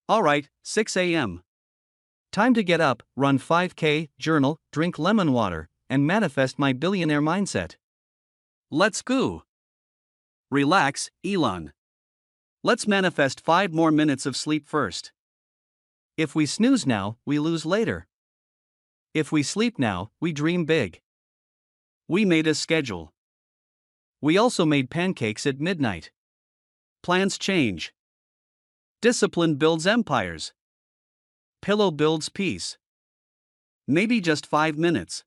Alright, 6 a.m. Time to get up, run 5K, journal, drink lemon water, and manifest my billionaire mindset. Let's go. Relax, Elon. Let's manifest 5 more minutes of sleep first. If we snooze now, we lose later. If we sleep now, we dream big. We made a schedule. We also made pancakes at midnight. Plans change. Discipline builds empires. Pillow builds peace. Maybe just 5 minutes.